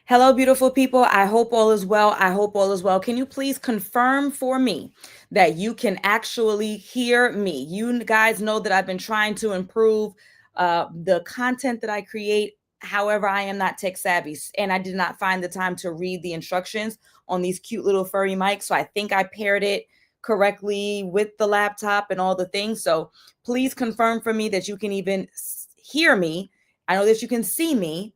Hello, beautiful people. I hope all is well. I hope all is well. Can you please confirm for me that you can actually hear me? You guys know that I've been trying to improve the content that I create. However, I am not tech savvy and I did not find the time to read the instructions on these cute little furry mics. So I think I paired it correctly with the laptop and all the things. So please confirm for me that you can even hear me. I know that you can see me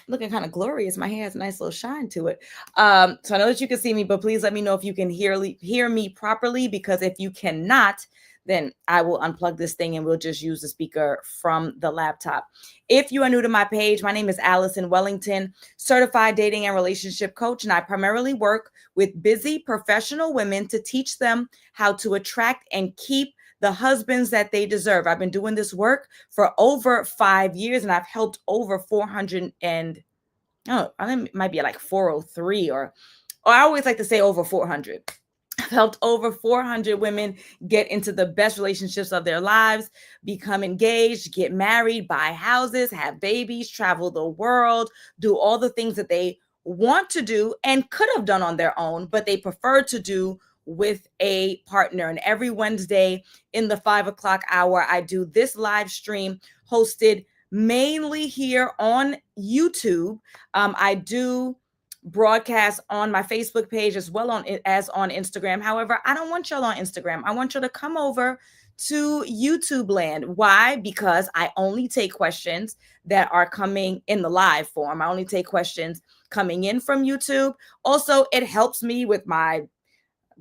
looking kind of glorious. My hair has a nice little shine to it. So I know that you can see me, but please let me know if you can hear me properly, because if you cannot, then I will unplug this thing and we'll just use the speaker from the laptop. If you are new to my page, my name is Allison Wellington, certified dating and relationship coach, and I primarily work with busy professional women to teach them how to attract and keep the husbands that they deserve. I've been doing this work for over 5 years and I've helped over 400 and I think it might be like 403 or I always like to say over 400. I've helped over 400 women get into the best relationships of their lives, become engaged, get married, buy houses, have babies, travel the world, do all the things that they want to do and could have done on their own, but they prefer to do with a partner. And every Wednesday in the 5 o'clock hour, I do this live stream hosted mainly here on YouTube. I do broadcast on my Facebook page as well as on Instagram. However, I don't want y'all on Instagram. I want y'all to come over to YouTube land. Why? Because I only take questions that are coming in the live form. I only take questions coming in from YouTube. Also, it helps me with my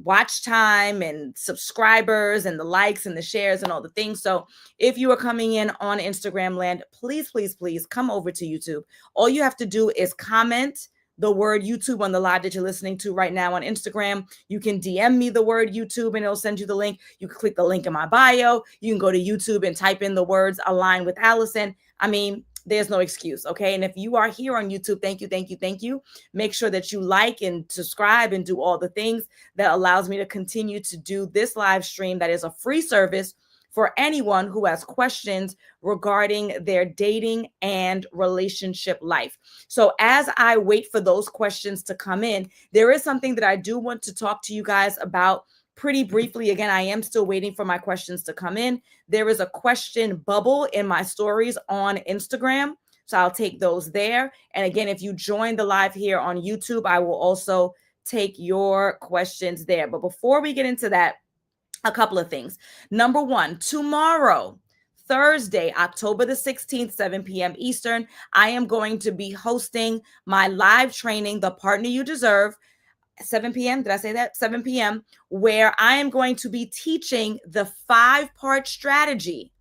watch time and subscribers and the likes and the shares and all the things. So if you are coming in on Instagram land, please, please, please come over to YouTube. All you have to do is comment the word YouTube on the live that you're listening to right now on Instagram. You can DM me the word YouTube and it'll send you the link. You can click the link in my bio. You can go to YouTube and type in the words Align with Allison. I mean, there's no excuse. Okay. And if you are here on YouTube, thank you, thank you, thank you. Make sure that you like and subscribe and do all the things that allows me to continue to do this live stream that is a free service for anyone who has questions regarding their dating and relationship life. So as I wait for those questions to come in, there is something that I do want to talk to you guys about pretty briefly. Again, I am still waiting for my questions to come in. There is a question bubble in my stories on Instagram, so I'll take those there. And again, if you join the live here on YouTube, I will also take your questions there. But before we get into that, a couple of things. Number one, tomorrow, Thursday, October the 16th, 7 p.m. Eastern, I am going to be hosting my live training, The Partner You Deserve, 7 p.m. Did I say that? 7 p.m., where I am going to be teaching the 5-part strategy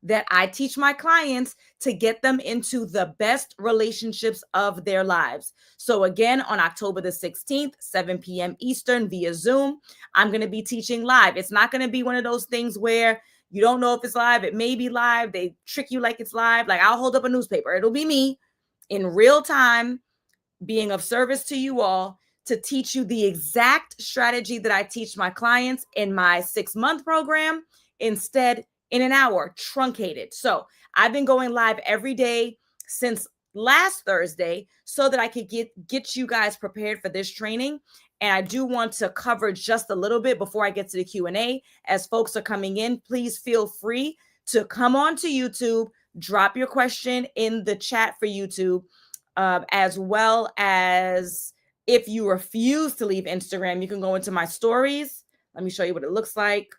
that I teach my clients to get them into the best relationships of their lives. So again, on October the 16th, 7 p.m. Eastern via Zoom, I'm going to be teaching live. It's not going to be one of those things where you don't know if it's live. It may be live. They trick you like it's live. Like I'll hold up a newspaper. It'll be me in real time being of service to you all to teach you the exact strategy that I teach my clients in my 6-month program, instead in an hour, truncated. So I've been going live every day since last Thursday so that I could get you guys prepared for this training. And I do want to cover just a little bit before I get to the Q&A. As folks are coming in, please feel free to come on to YouTube, drop your question in the chat for YouTube, as well as if you refuse to leave Instagram, you can go into my stories. Let me show you what it looks like.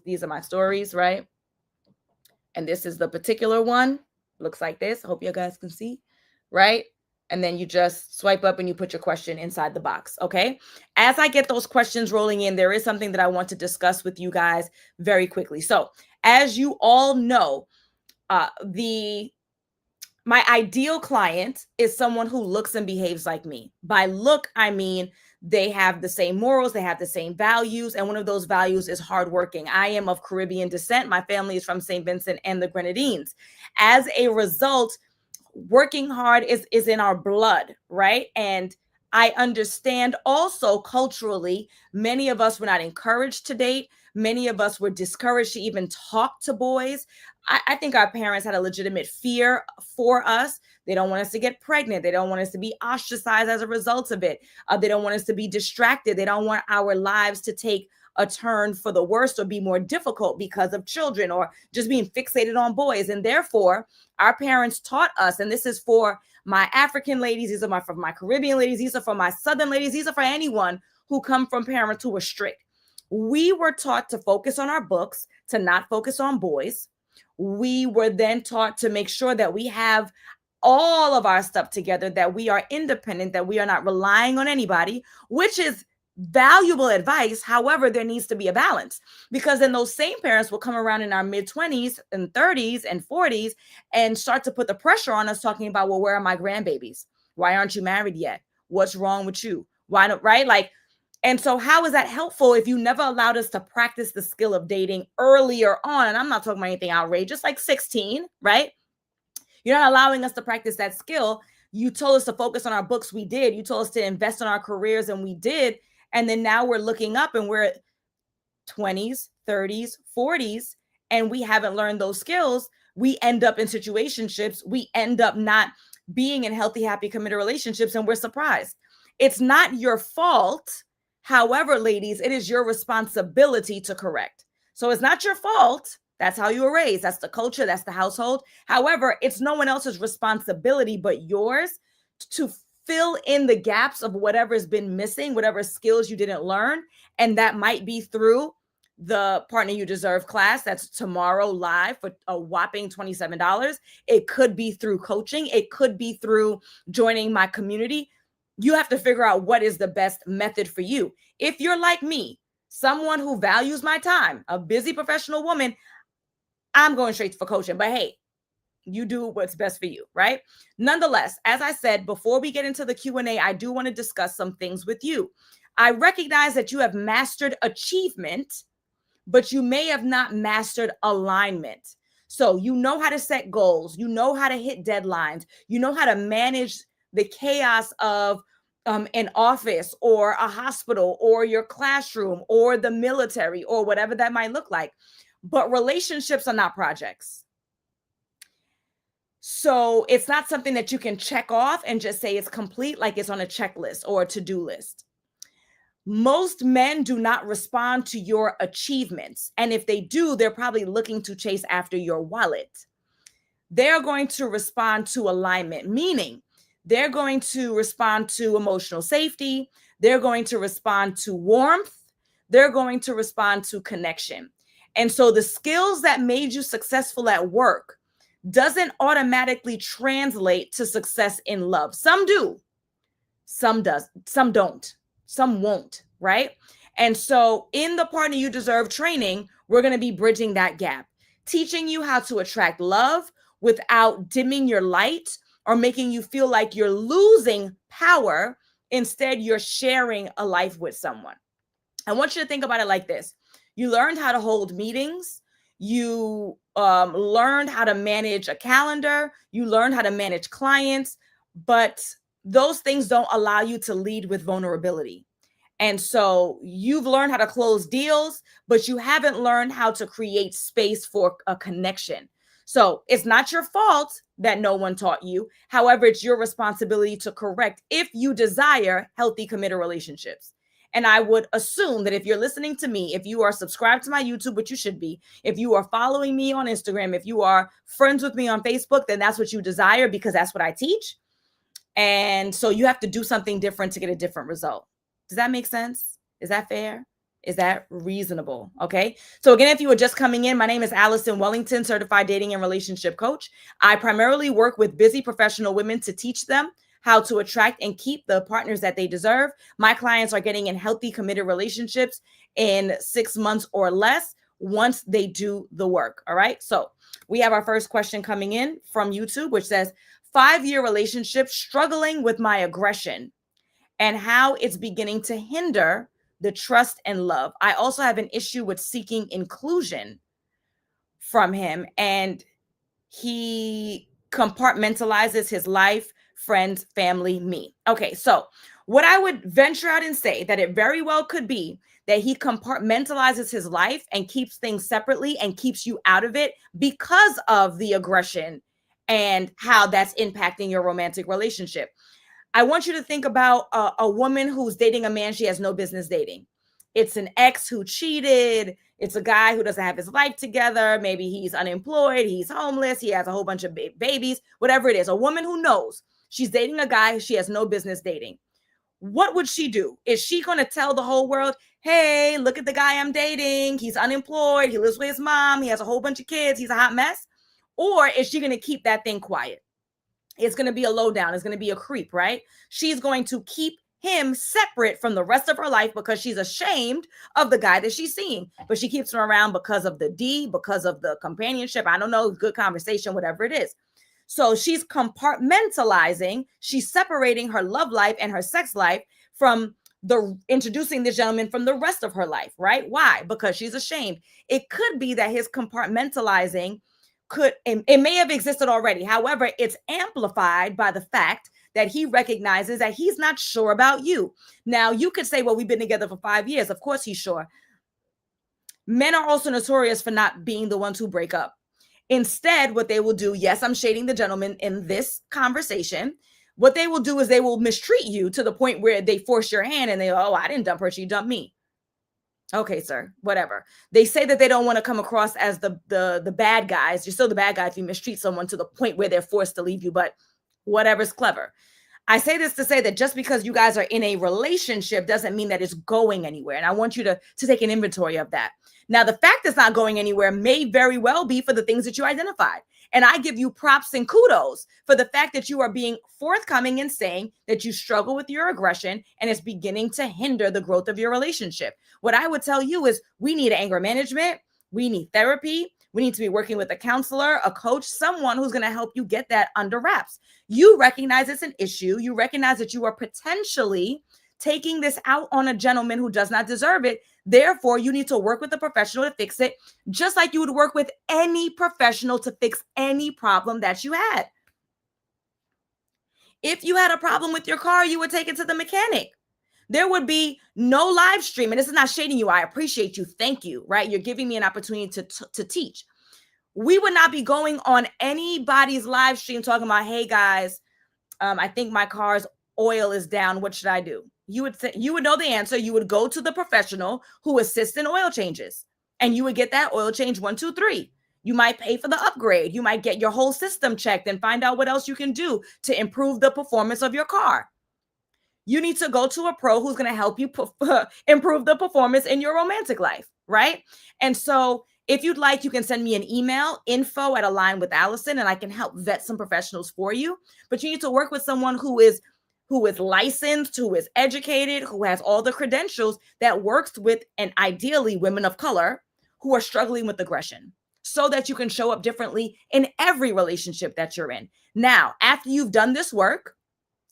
These are my stories, right? And this is the particular one. Looks like this. I hope you guys can see, right? And then you just swipe up and you put your question inside the box, okay? As I get those questions rolling in, there is something that I want to discuss with you guys very quickly. So as you all know, my ideal client is someone who looks and behaves like me. By look, I mean they have the same morals, they have the same values, and one of those values is hardworking. I am of Caribbean descent. My family is from St. Vincent and the Grenadines. As a result, working hard is in our blood, right? And I understand also culturally, many of us were not encouraged to date. Many of us were discouraged to even talk to boys. I think our parents had a legitimate fear for us. They don't want us to get pregnant. They don't want us to be ostracized as a result of it. They don't want us to be distracted. They don't want our lives to take a turn for the worst or be more difficult because of children or just being fixated on boys. And therefore, our parents taught us, and this is for my African ladies, these are for my Caribbean ladies, these are for my Southern ladies, these are for anyone who come from parents who were strict. We were taught to focus on our books, to not focus on boys. We were then taught to make sure that we have all of our stuff together, that we are independent, that we are not relying on anybody, which is valuable advice. However, there needs to be a balance, because then those same parents will come around in our mid 20s and 30s and 40s and start to put the pressure on us, talking about, well, where are my grandbabies? Why aren't you married yet? What's wrong with you? Why not? Right? Like, and so how is that helpful if you never allowed us to practice the skill of dating earlier on? And I'm not talking about anything outrageous, like 16, right? You're not allowing us to practice that skill. You told us to focus on our books. We did. You told us to invest in our careers, and we did. And then now we're looking up and we're 20s, 30s, 40s, and we haven't learned those skills. We end up in situationships. We end up not being in healthy, happy, committed relationships, and we're surprised. It's not your fault. However, ladies, it is your responsibility to correct. So it's not your fault. That's how you were raised. That's the culture. That's the household. However, it's no one else's responsibility but yours to fill in the gaps of whatever's been missing, whatever skills you didn't learn. And that might be through the Partner You Deserve class that's tomorrow live for a whopping $27. It could be through coaching. It could be through joining my community. You have to figure out what is the best method for you. If you're like me, someone who values my time, a busy professional woman, I'm going straight for coaching. But hey, you do what's best for you, right? Nonetheless, as I said, before we get into the Q&A, I do want to discuss some things with you. I recognize that you have mastered achievement, but you may have not mastered alignment. So you know how to set goals. You know how to hit deadlines. You know how to manage the chaos of an office or a hospital or your classroom or the military or whatever that might look like. But relationships are not projects. So it's not something that you can check off and just say it's complete, like it's on a checklist or a to-do list. Most men do not respond to your achievements. And if they do, they're probably looking to chase after your wallet. They're going to respond to alignment, meaning they're going to respond to emotional safety. They're going to respond to warmth. They're going to respond to connection. And so the skills that made you successful at work doesn't automatically translate to success in love. Some do, some don't, some won't, right? And so in the Partner You Deserve training, we're going to be bridging that gap, teaching you how to attract love without dimming your light or making you feel like you're losing power. Instead, you're sharing a life with someone. I want you to think about it like this. You learned how to hold meetings. You learned how to manage a calendar. You learned how to manage clients, but those things don't allow you to lead with vulnerability. And so you've learned how to close deals, but you haven't learned how to create space for a connection. So it's not your fault that no one taught you. However, it's your responsibility to correct if you desire healthy, committed relationships. And I would assume that if you're listening to me, if you are subscribed to my YouTube, which you should be, if you are following me on Instagram, if you are friends with me on Facebook, then that's what you desire, because that's what I teach. And so you have to do something different to get a different result. Does that make sense? Is that fair? Is that reasonable? Okay. So again, if you are just coming in, my name is Allison Wellington, certified dating and relationship coach. I primarily work with busy professional women to teach them how to attract and keep the partners that they deserve. My clients are getting in healthy, committed relationships in 6 months or less once they do the work. All right. So we have our first question coming in from YouTube, which says, 5-year relationship, struggling with my aggression and how it's beginning to hinder the trust and love. I also have an issue with seeking inclusion from him, and he compartmentalizes his life, friends, family, me. Okay, so what I would venture out and say that it very well could be that he compartmentalizes his life and keeps things separately and keeps you out of it because of the aggression and how that's impacting your romantic relationship. I want you to think about a woman who's dating a man she has no business dating. It's an ex who cheated. It's a guy who doesn't have his life together. Maybe he's unemployed. He's homeless. He has a whole bunch of babies, whatever it is. A woman who knows she's dating a guy she has no business dating. What would she do? Is she going to tell the whole world, hey, look at the guy I'm dating. He's unemployed. He lives with his mom. He has a whole bunch of kids. He's a hot mess. Or is she going to keep that thing quiet? It's going to be a lowdown. It's going to be a creep, right? She's going to keep him separate from the rest of her life because she's ashamed of the guy that she's seeing. But she keeps him around because of the D, because of the companionship. I don't know, good conversation, whatever it is. So she's compartmentalizing. She's separating her love life and her sex life from introducing this gentleman from the rest of her life, right? Why? Because she's ashamed. It could be that his compartmentalizing it may have existed already. However, it's amplified by the fact that he recognizes that he's not sure about you. Now, you could say, well, we've been together for 5 years. Of course he's sure. Men are also notorious for not being the ones who break up. Instead, what they will do, yes, I'm shading the gentleman in this conversation. What they will do is they will mistreat you to the point where they force your hand and they, oh, I didn't dump her, she dumped me. Okay, sir, whatever. They say that they don't want to come across as the bad guys. You're still the bad guy if you mistreat someone to the point where they're forced to leave you, but whatever's clever. I say this to say that just because you guys are in a relationship doesn't mean that it's going anywhere. And I want you to take an inventory of that. Now, the fact it's not going anywhere may very well be for the things that you identified. And I give you props and kudos for the fact that you are being forthcoming and saying that you struggle with your aggression and it's beginning to hinder the growth of your relationship. What I would tell you is we need anger management. We need therapy. We need to be working with a counselor, a coach, someone who's going to help you get that under wraps. You recognize it's an issue. You recognize that you are potentially taking this out on a gentleman who does not deserve it. Therefore, you need to work with a professional to fix it, just like you would work with any professional to fix any problem that you had. If you had a problem with your car, you would take it to the mechanic. There would be no live stream. And this is not shading you. I appreciate you. Thank you, right? You're giving me an opportunity to teach. We would not be going on anybody's live stream talking about, hey, guys, I think my car's oil is down. What should I do? You would know the answer. You would go to the professional who assists in oil changes, and you would get that oil change 1, 2, 3. You might pay for the upgrade. You might get your whole system checked and find out what else you can do to improve the performance of your car. You need to go to a pro who's going to help you improve the performance in your romantic life, right? And so if you'd like, you can send me an email, info@alignwithallison, and I can help vet some professionals for you. But you need to work with someone who is licensed, who is educated, who has all the credentials, that works with, and ideally women of color who are struggling with aggression, so that you can show up differently in every relationship that you're in. Now, after you've done this work,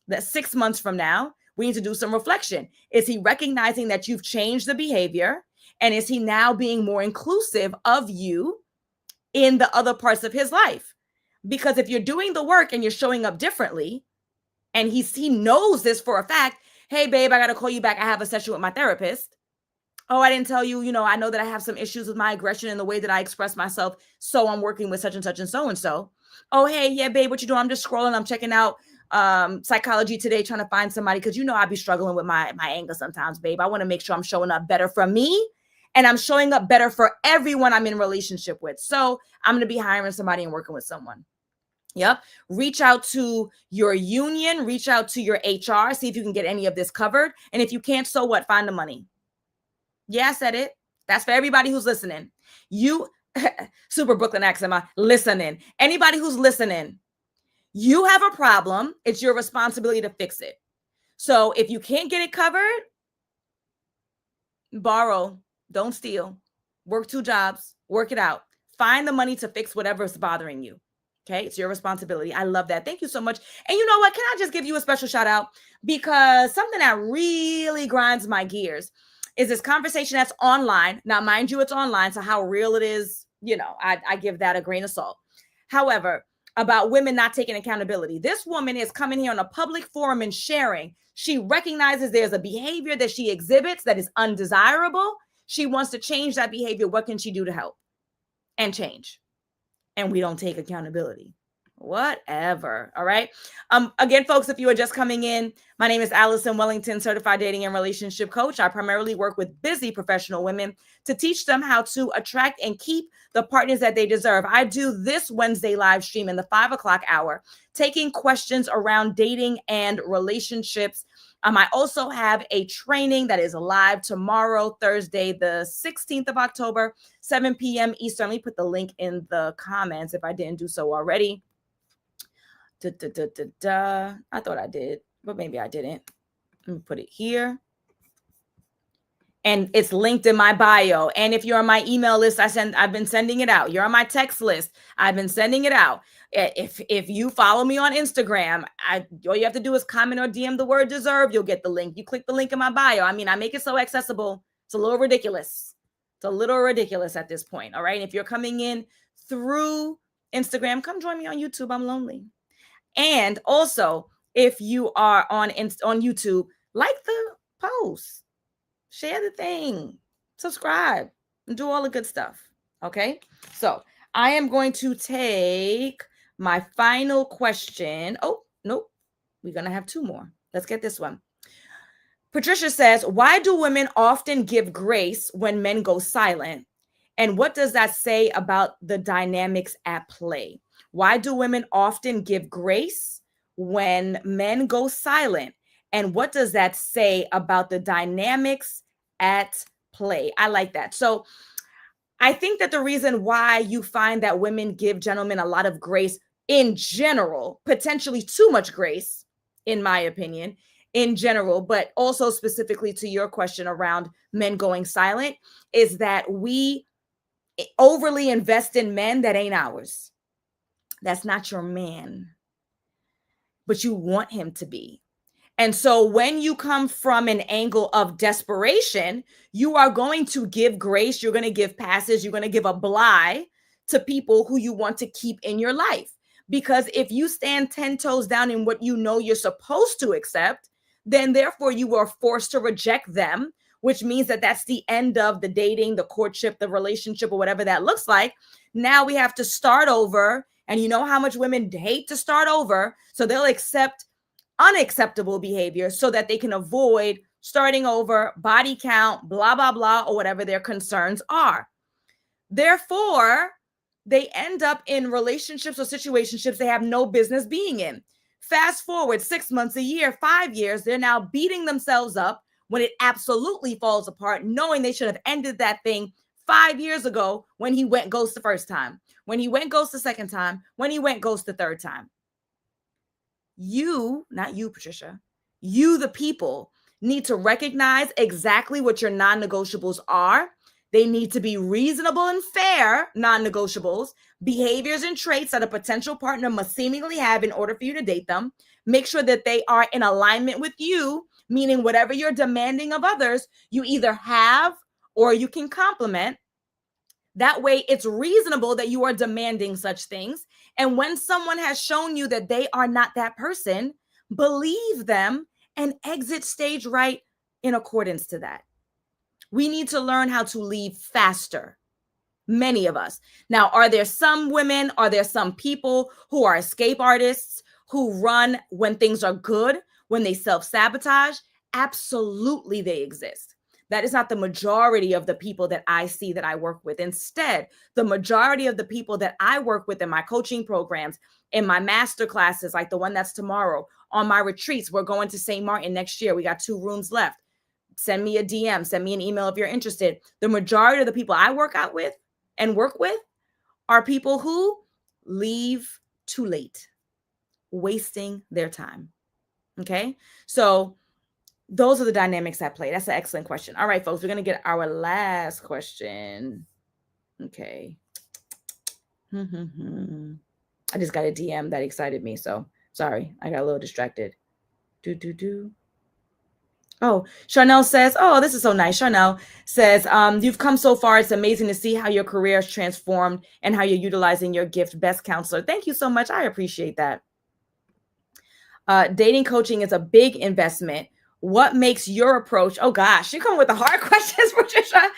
that 6 months from now, we need to do some reflection. Is he recognizing that you've changed the behavior? And is he now being more inclusive of you in the other parts of his life? Because if you're doing the work and you're showing up differently, and he knows this for a fact, hey, babe, I got to call you back. I have a session with my therapist. Oh, I didn't tell you, I know that I have some issues with my aggression and the way that I express myself. So I'm working with such and such and so and so. Oh, hey, yeah, babe, what you doing? I'm just scrolling. I'm checking out Psychology Today, trying to find somebody, because I be struggling with my anger sometimes, babe. I want to make sure I'm showing up better for me, and I'm showing up better for everyone I'm in relationship with. So I'm going to be hiring somebody and working with someone. Yep. Reach out to your union, reach out to your HR, see if you can get any of this covered. And if you can't, so what? Find the money. Yeah, I said it. That's for everybody who's listening. You, super Brooklyn accent, listening. Anybody who's listening, you have a problem. It's your responsibility to fix it. So if you can't get it covered, borrow, don't steal, work 2 jobs, work it out. Find the money to fix whatever's bothering you. Okay, it's your responsibility. I love that. Thank you so much. And you know what? Can I just give you a special shout out? Because something that really grinds my gears is this conversation that's online. Now, mind you, it's online. So how real it is, I give that a grain of salt. However, about women not taking accountability. This woman is coming here on a public forum and sharing. She recognizes there's a behavior that she exhibits that is undesirable. She wants to change that behavior. What can she do to help and change? And we don't take accountability. Whatever. All right. Again, folks, if you are just coming in, my name is Allison Wellington, certified dating and relationship coach. I primarily work with busy professional women to teach them how to attract and keep the partners that they deserve. I do this Wednesday live stream in the 5 o'clock hour, taking questions around dating and relationships. I also have a training that is live tomorrow, Thursday, the 16th of October, 7 p.m. Eastern. Let me put the link in the comments if I didn't do so already. I thought I did, but maybe I didn't. Let me put it here. And it's linked in my bio. And if you're on my email list, I've been sending it out. You're on my text list, I've been sending it out. If you follow me on Instagram, all you have to do is comment or DM the word deserve. You'll get the link. You click the link in my bio. I mean, I make it so accessible. It's a little ridiculous. It's a little ridiculous at this point. All right. And if you're coming in through Instagram, come join me on YouTube. I'm lonely. And also, if you are on YouTube, like the post, share the thing, subscribe, and do all the good stuff. Okay. So I am going to take my final question. Oh, nope. We're going to have two more. Let's get this one. Patricia says, why do women often give grace when men go silent? And what does that say about the dynamics at play? Why do women often give grace when men go silent? And what does that say about the dynamics at play? I like that. So I think that the reason why you find that women give gentlemen a lot of grace in general, potentially too much grace, in my opinion, in general, but also specifically to your question around men going silent, is that we overly invest in men that ain't ours. That's not your man, but you want him to be. And so when you come from an angle of desperation, you are going to give grace, you're going to give passes, you're going to give a bly to people who you want to keep in your life. Because if you stand 10 toes down in what you know you're supposed to accept, then therefore you are forced to reject them, which means that that's the end of the dating, the courtship, the relationship, or whatever that looks like. Now we have to start over. And you know how much women hate to start over. So they'll accept unacceptable behavior so that they can avoid starting over, body count, blah, blah, blah, or whatever their concerns are. Therefore, they end up in relationships or situationships they have no business being in. Fast forward 6 months, a year, 5 years, they're now beating themselves up when it absolutely falls apart, knowing they should have ended that thing 5 years ago when he went ghost the first time, when he went ghost the second time, when he went ghost the third time. You, not you, Patricia, you, the people, need to recognize exactly what your non-negotiables are. They need to be reasonable and fair non-negotiables, behaviors and traits that a potential partner must seemingly have in order for you to date them. Make sure that they are in alignment with you, meaning whatever you're demanding of others, you either have or you can complement. That way, it's reasonable that you are demanding such things. And when someone has shown you that they are not that person, believe them and exit stage right in accordance to that. We need to learn how to leave faster. Many of us. Now, are there some women, are there some people who are escape artists who run when things are good, when they self-sabotage? Absolutely, they exist. That is not the majority of the people that I see that I work with. Instead, the majority of the people that I work with in my coaching programs, in my master classes, like the one that's tomorrow, on my retreats, we're going to St. Martin next year. We got 2 rooms left. Send me a DM, send me an email if you're interested. The majority of the people I work out with and work with are people who leave too late, wasting their time. Okay. So those are the dynamics at play. That's an excellent question. All right, folks, we're going to get our last question. Okay. I just got a DM that excited me. So sorry, I got a little distracted. Oh, Charnel says, oh, this is so nice. Charnel says, you've come so far. It's amazing to see how your career has transformed and how you're utilizing your gift. Best counselor. Thank you so much. I appreciate that. Dating coaching is a big investment. What makes your approach? Oh gosh, you come with the hard questions, Patricia.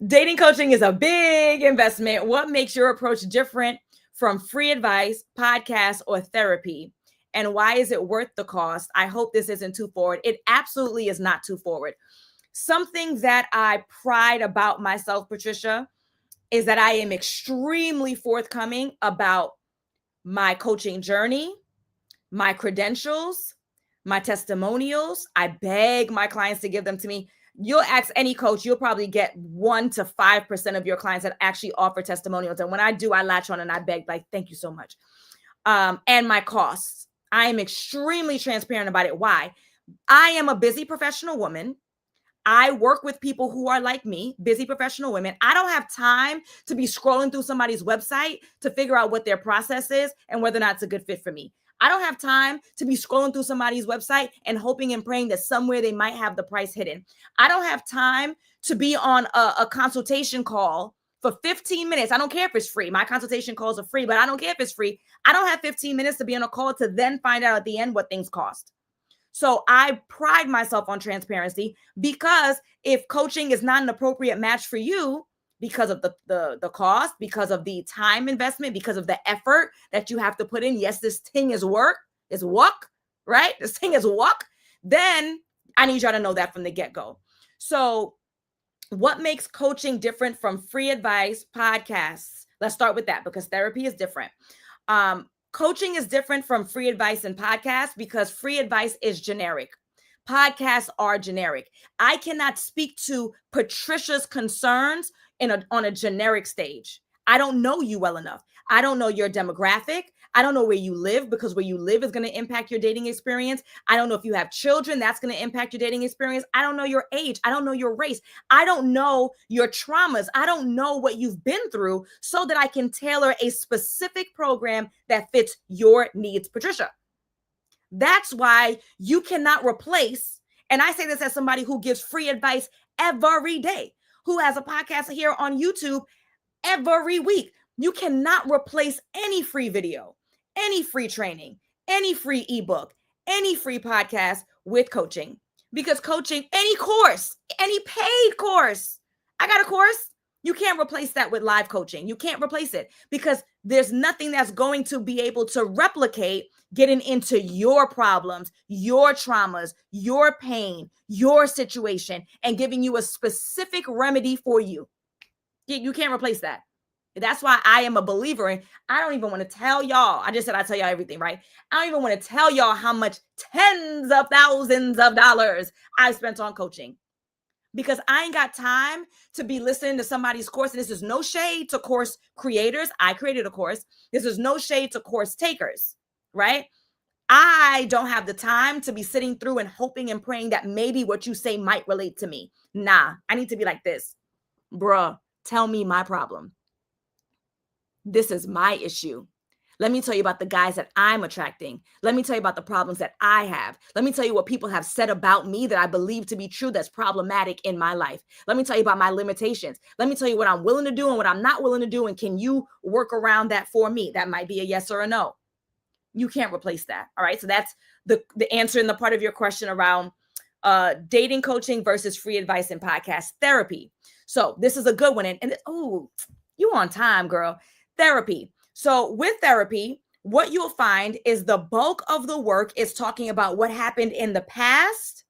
Dating coaching is a big investment. What makes your approach different from free advice, podcasts, or therapy? And why is it worth the cost? I hope this isn't too forward. It absolutely is not too forward. Something that I pride about myself, Patricia, is that I am extremely forthcoming about my coaching journey, my credentials, my testimonials. I beg my clients to give them to me. You'll ask any coach, you'll probably get 1 to 5% of your clients that actually offer testimonials. And when I do, I latch on and I beg, like, thank you so much. And my costs. I am extremely transparent about it. Why? I am a busy professional woman. I work with people who are like me, busy professional women. I don't have time to be scrolling through somebody's website to figure out what their process is and whether or not it's a good fit for me. I don't have time to be scrolling through somebody's website and hoping and praying that somewhere they might have the price hidden. I don't have time to be on a consultation call for 15 minutes. I don't care if it's free. My consultation calls are free, but I don't care if it's free. I don't have 15 minutes to be on a call to then find out at the end what things cost. So I pride myself on transparency, because if coaching is not an appropriate match for you because of the cost, because of the time investment, because of the effort that you have to put in, yes, this thing is work, right? This thing is work. Then I need y'all to know that from the get-go. So what makes coaching different from free advice, podcasts? Let's start with that, because therapy is different. Coaching is different from free advice and podcasts because free advice is generic. Podcasts are generic. I cannot speak to Patricia's concerns on a generic stage. I don't know you well enough. I don't know your demographic. I don't know where you live, because where you live is going to impact your dating experience. I don't know if you have children, that's going to impact your dating experience. I don't know your age. I don't know your race. I don't know your traumas. I don't know what you've been through, so that I can tailor a specific program that fits your needs, Patricia. That's why you cannot replace, and I say this as somebody who gives free advice every day, who has a podcast here on YouTube every week. You cannot replace any free video, any free training, any free ebook, any free podcast with coaching. Because coaching, any course, any paid course, I got a course. You can't replace that with live coaching. You can't replace it, because there's nothing that's going to be able to replicate getting into your problems, your traumas, your pain, your situation, and giving you a specific remedy for you. You can't replace that. That's why I am a believer in, I don't even want to tell y'all. I just said I tell y'all everything, right? I don't even want to tell y'all how much tens of thousands of dollars I spent on coaching, because I ain't got time to be listening to somebody's course. And this is no shade to course creators. I created a course. This is no shade to course takers, right? I don't have the time to be sitting through and hoping and praying that maybe what you say might relate to me. Nah, I need to be like this. Bruh, tell me my problem. This is my issue. Let me tell you about the guys that I'm attracting. Let me tell you about the problems that I have. Let me tell you what people have said about me that I believe to be true that's problematic in my life. Let me tell you about my limitations. Let me tell you what I'm willing to do and what I'm not willing to do. And can you work around that for me? That might be a yes or a no. You can't replace that. All right. So that's the answer in the part of your question around dating coaching versus free advice and podcast therapy. So this is a good one. And oh, you on time, girl. Therapy. So with therapy, what you'll find is the bulk of the work is talking about what happened in the past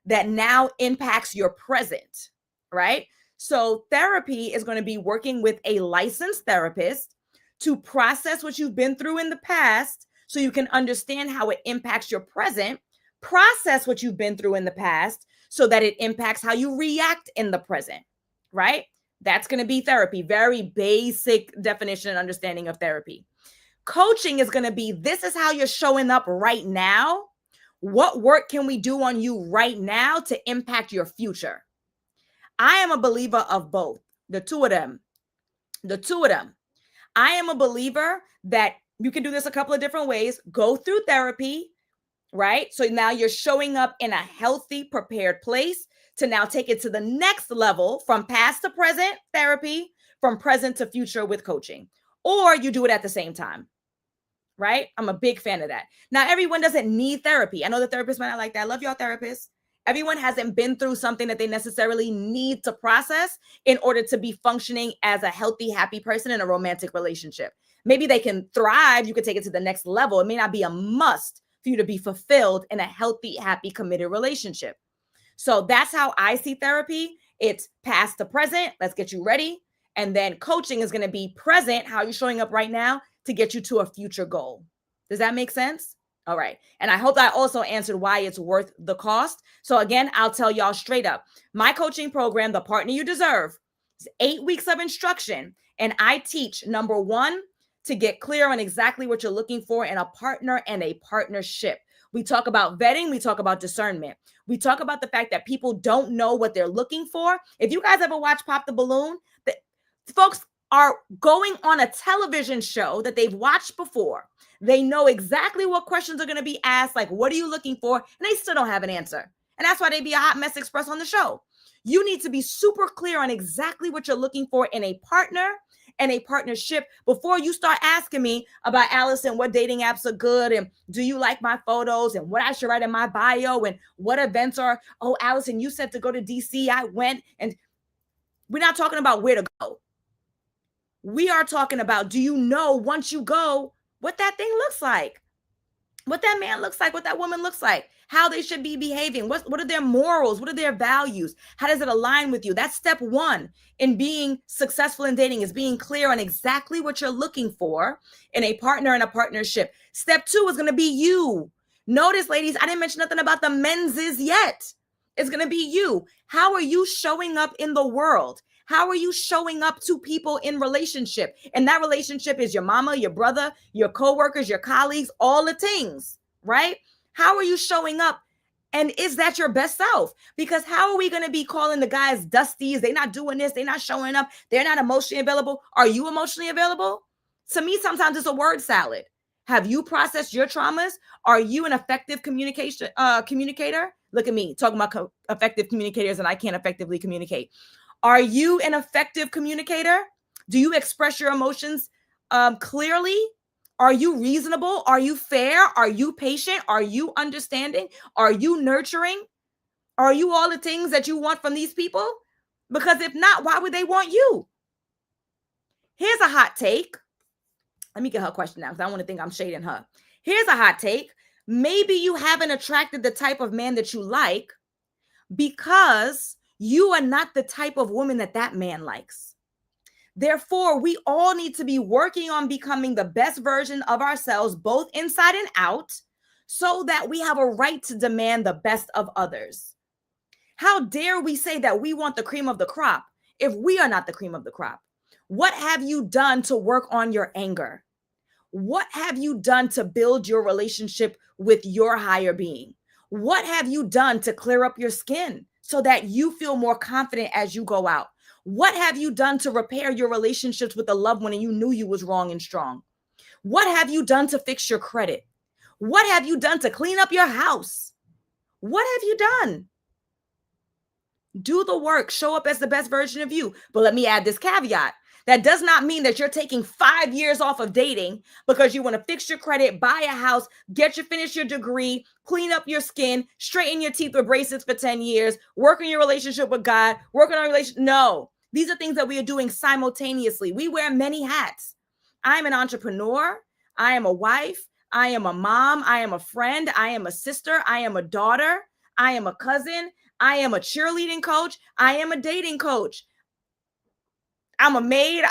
that now impacts your present, right? So therapy is going to be working with a licensed therapist to process what you've been through in the past so you can understand how it impacts your present, process what you've been through in the past so that it impacts how you react in the present, right? That's going to be therapy. Very basic definition and understanding of therapy. Coaching is going to be, this is how you're showing up right now. What work can we do on you right now to impact your future? I am a believer of both, the two of them. I am a believer that you can do this a couple of different ways. Go through therapy, right? So now you're showing up in a healthy, prepared place to now take it to the next level from past to present therapy, from present to future with coaching, or you do it at the same time, right? I'm a big fan of that. Now, everyone doesn't need therapy. I know the therapists might not like that. I love y'all therapists. Everyone hasn't been through something that they necessarily need to process in order to be functioning as a healthy, happy person in a romantic relationship. Maybe they can thrive. You could take it to the next level. It may not be a must for you to be fulfilled in a healthy, happy, committed relationship. So that's how I see therapy. It's past to present. Let's get you ready. And then coaching is going to be present, how you're showing up right now to get you to a future goal. Does that make sense? All right. And I hope I also answered why it's worth the cost. So again, I'll tell y'all straight up. My coaching program, The Partner You Deserve, is 8 weeks of instruction. And I teach, number one, to get clear on exactly what you're looking for in a partner and a partnership. We talk about vetting. We talk about discernment. We talk about the fact that people don't know what they're looking for. If you guys ever watch Pop the Balloon, the folks are going on a television show that they've watched before. They know exactly what questions are going to be asked, like, what are you looking for? And they still don't have an answer. And that's why they be a hot mess express on the show. You need to be super clear on exactly what you're looking for in a partner and a partnership before you start asking me about, Allison, what dating apps are good, and do you like my photos, and what I should write in my bio, and what events are. Oh, Allison, you said to go to DC. I went. And we're not talking about where to go. We are talking about, do you know once you go what that thing looks like? What that man looks like, what that woman looks like, how they should be behaving, what are their morals, what are their values, how does it align with you? That's step one in being successful in dating, is being clear on exactly what you're looking for in a partner and a partnership. Step two is going to be you. Notice, ladies, I didn't mention nothing about the menses yet. It's going to be you. How are you showing up in the world? How are you showing up to people in relationship? And that relationship is your mama, your brother, your coworkers, your colleagues, all the things, right? How are you showing up? And is that your best self? Because how are we going to be calling the guys dusties? They're not doing this. They're not showing up. They're not emotionally available. Are you emotionally available? To me, sometimes it's a word salad. Have you processed your traumas? Are you an effective communicator? Look at me talking about effective communicators, and I can't effectively communicate. Are you an effective communicator? Do you express your emotions clearly? Are you reasonable? Are you fair? Are you patient? Are you understanding? Are you nurturing? Are you all the things that you want from these people? Because if not, why would they want you? Here's a hot take. Let me get her question now, because I don't want to think I'm shading her. Here's a hot take. Maybe you haven't attracted the type of man that you like because you are not the type of woman that that man likes. Therefore, we all need to be working on becoming the best version of ourselves, both inside and out, so that we have a right to demand the best of others. How dare we say that we want the cream of the crop if we are not the cream of the crop? What have you done to work on your anger? What have you done to build your relationship with your higher being? What have you done to clear up your skin so that you feel more confident as you go out? What have you done to repair your relationships with a loved one and you knew you was wrong and strong? What have you done to fix your credit? What have you done to clean up your house? What have you done? Do the work, show up as the best version of you. But let me add this caveat. That does not mean that you're taking 5 years off of dating because you want to fix your credit, buy a house, finish your degree, clean up your skin, straighten your teeth with braces for 10 years, work on your relationship with God, work on our relationship. No, these are things that we are doing simultaneously. We wear many hats. I'm an entrepreneur. I am a wife. I am a mom. I am a friend. I am a sister. I am a daughter. I am a cousin. I am a cheerleading coach. I am a dating coach. I'm a maid.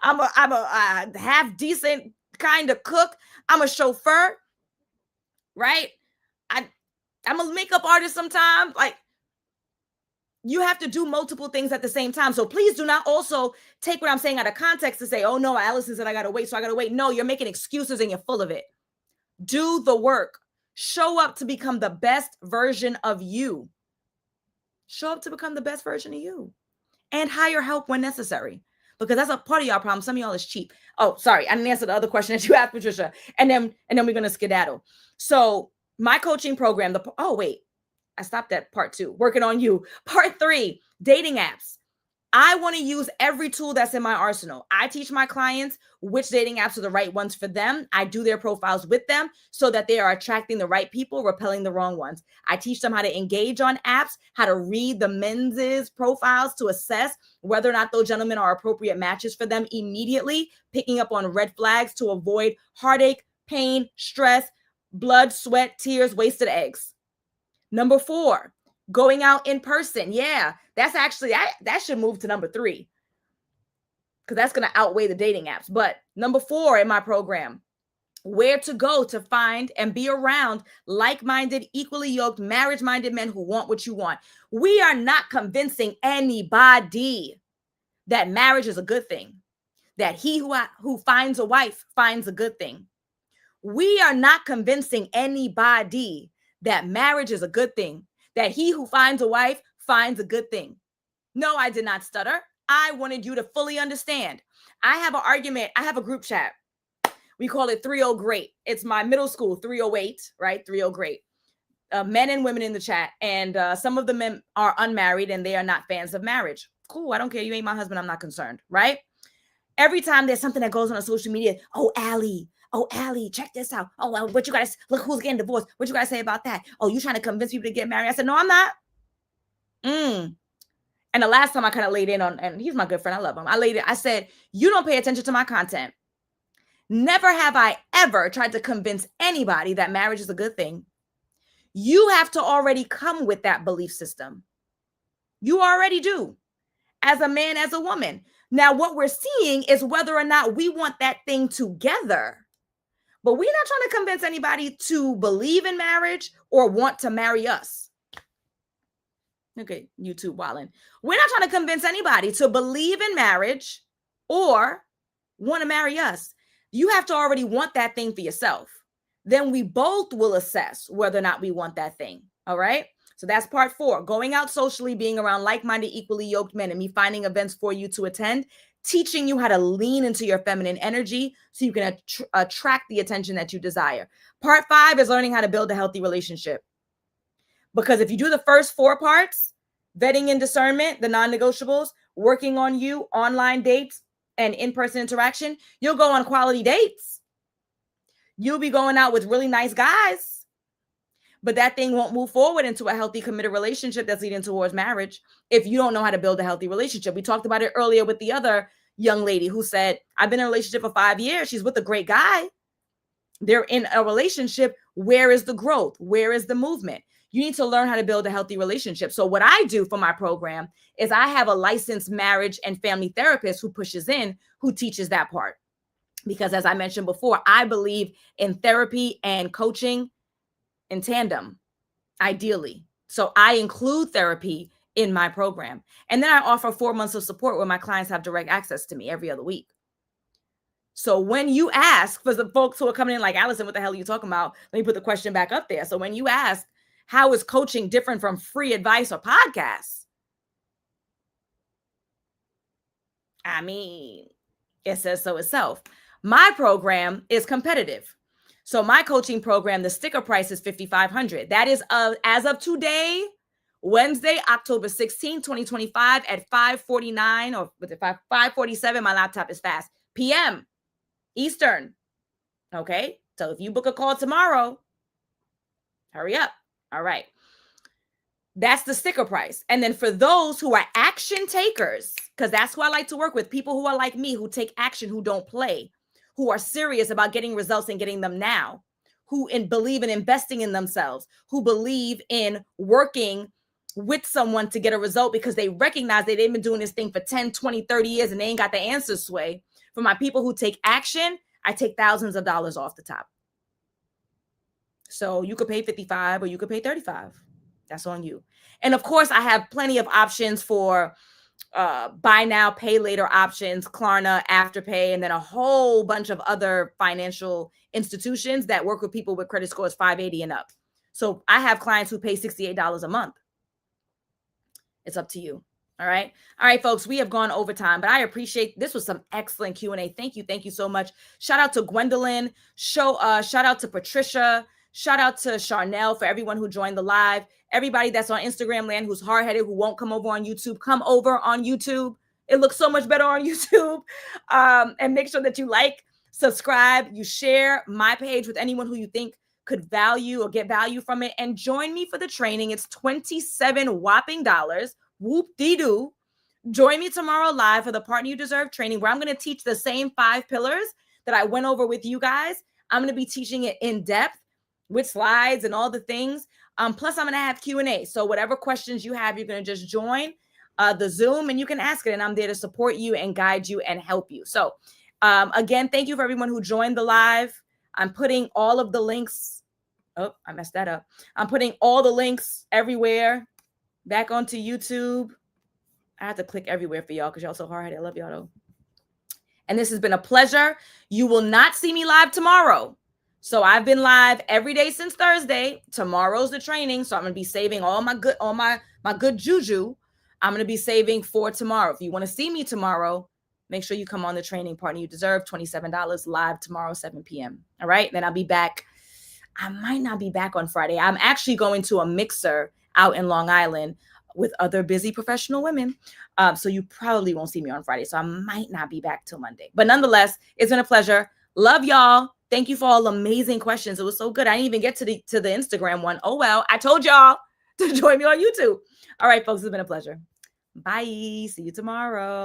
I'm a half decent kind of cook. I'm a chauffeur, right? I'm a makeup artist sometimes. Like, you have to do multiple things at the same time. So please do not also take what I'm saying out of context to say, oh no, Allison said I got to wait, so I got to wait. No, you're making excuses and you're full of it. Do the work. Show up to become the best version of you. Show up to become the best version of you. And hire help when necessary, because that's a part of y'all problem. Some of y'all is cheap. Oh, sorry, I didn't answer the other question that you asked, Patricia. And then we're gonna skedaddle. So My coaching program, I stopped at part 2, working on you. Part 3, dating apps. I want to use every tool that's in my arsenal. I teach my clients which dating apps are the right ones for them. I do their profiles with them so that they are attracting the right people, repelling the wrong ones. I teach them how to engage on apps, how to read the men's profiles to assess whether or not those gentlemen are appropriate matches for them immediately, picking up on red flags to avoid heartache, pain, stress, blood, sweat, tears, wasted eggs. Number 4, going out in person. Yeah, that's actually, that should move to number 3 because that's going to outweigh the dating apps. But number 4 in my program, where to go to find and be around like-minded, equally yoked, marriage-minded men who want what you want. We are not convincing anybody that marriage is a good thing, that he who finds a wife finds a good thing. We are not convincing anybody that marriage is a good thing, that he who finds a wife finds a good thing. No, I did not stutter. I wanted you to fully understand. I have an argument. I have a group chat. We call it 3-0 Great. It's my middle school, 308, right? 3-0 Great. Men and women in the chat. And some of the men are unmarried and they are not fans of marriage. Cool. I don't care. You ain't my husband. I'm not concerned, right? Every time there's something that goes on social media, oh, Allie, check this out. Oh, well, what you guys, look who's getting divorced. What you guys say about that? Oh, you trying to convince people to get married? I said, no, I'm not. And the last time I kind of laid in on, and he's my good friend, I love him. I said, you don't pay attention to my content. Never have I ever tried to convince anybody that marriage is a good thing. You have to already come with that belief system. You already do. As a man, as a woman. Now, what we're seeing is whether or not we want that thing together. But we're not trying to convince anybody to believe in marriage or want to marry us. Okay, YouTube wildin'. We're not trying to convince anybody to believe in marriage or want to marry us. You have to already want that thing for yourself. Then we both will assess whether or not we want that thing. All right? So that's part 4, going out socially, being around like-minded, equally yoked men, and me finding events for you to attend, teaching you how to lean into your feminine energy so you can attract the attention that you desire. Part 5 is learning how to build a healthy relationship. Because if you do the first 4 parts, vetting and discernment, the non-negotiables, working on you, online dates, and in-person interaction, you'll go on quality dates. You'll be going out with really nice guys. But that thing won't move forward into a healthy, committed relationship that's leading towards marriage if you don't know how to build a healthy relationship. We talked about it earlier with the other young lady who said, I've been in a relationship for 5 years. She's with a great guy. They're in a relationship. Where is the growth? Where is the movement? You need to learn how to build a healthy relationship. So what I do for my program is I have a licensed marriage and family therapist who pushes in, who teaches that part. Because as I mentioned before, I believe in therapy and coaching in tandem, ideally. So I include therapy in my program. And then I offer 4 months of support where my clients have direct access to me every other week. So when you ask, for the folks who are coming in like, Allison, what the hell are you talking about? Let me put the question back up there. So when you ask, how is coaching different from free advice or podcasts? I mean, it says so itself. My program is competitive. So my coaching program, the sticker price is $5,500. That is as of today, Wednesday, October 16, 2025 at 5:49 or 5:47. My laptop is fast. PM Eastern. Okay. So if you book a call tomorrow, hurry up. All right. That's the sticker price. And then for those who are action takers, because that's who I like to work with, people who are like me, who take action, who don't play, who are serious about getting results and getting them now, who believe in investing in themselves, who believe in working with someone to get a result because they recognize that they've been doing this thing for 10, 20, 30 years and they ain't got the answers, Sway. For my people who take action, I take thousands of dollars off the top. So you could pay 55 or you could pay 35. That's on you. And of course, I have plenty of options for buy now, pay later options, Klarna, Afterpay, and then a whole bunch of other financial institutions that work with people with credit scores 580 and up. So I have clients who pay $68 a month. It's up to you. All right. All right, folks, we have gone over time, but I appreciate this was some excellent Q&A. Thank you. Thank you so much. Shout out to Gwendolyn. Shout out to Patricia. Shout out to Charnel for everyone who joined the live. Everybody that's on Instagram land who's hard-headed, who won't come over on YouTube, come over on YouTube. It looks so much better on YouTube. And make sure that you like, subscribe, you share my page with anyone who you think could value or get value from it, and join me for the training. It's $27 whopping. Whoop-dee-doo. Join me tomorrow live for the Partner You Deserve training, where I'm going to teach the same 5 pillars that I went over with you guys. I'm going to be teaching it in depth with slides and all the things. Plus, I'm going to have Q&A. So whatever questions you have, you're going to just join the Zoom and you can ask it. And I'm there to support you and guide you and help you. So again, thank you for everyone who joined the live. I'm putting all of the links. Oh, I messed that up. I'm putting all the links everywhere back onto YouTube. I have to click everywhere for y'all because y'all so hard-headed. I love y'all though. And this has been a pleasure. You will not see me live tomorrow. So I've been live every day since Thursday. Tomorrow's the training. So I'm going to be saving all my good juju. I'm going to be saving for tomorrow. If you want to see me tomorrow, make sure you come on the training. Partner You Deserve, $27 live tomorrow, 7 p.m. All right. Then I'll be back. I might not be back on Friday. I'm actually going to a mixer out in Long Island with other busy professional women. So you probably won't see me on Friday. So I might not be back till Monday. But nonetheless, it's been a pleasure. Love y'all. Thank you for all the amazing questions. It was so good. I didn't even get to the Instagram one. Oh, well, I told y'all to join me on YouTube. All right, folks, it's been a pleasure. Bye. See you tomorrow.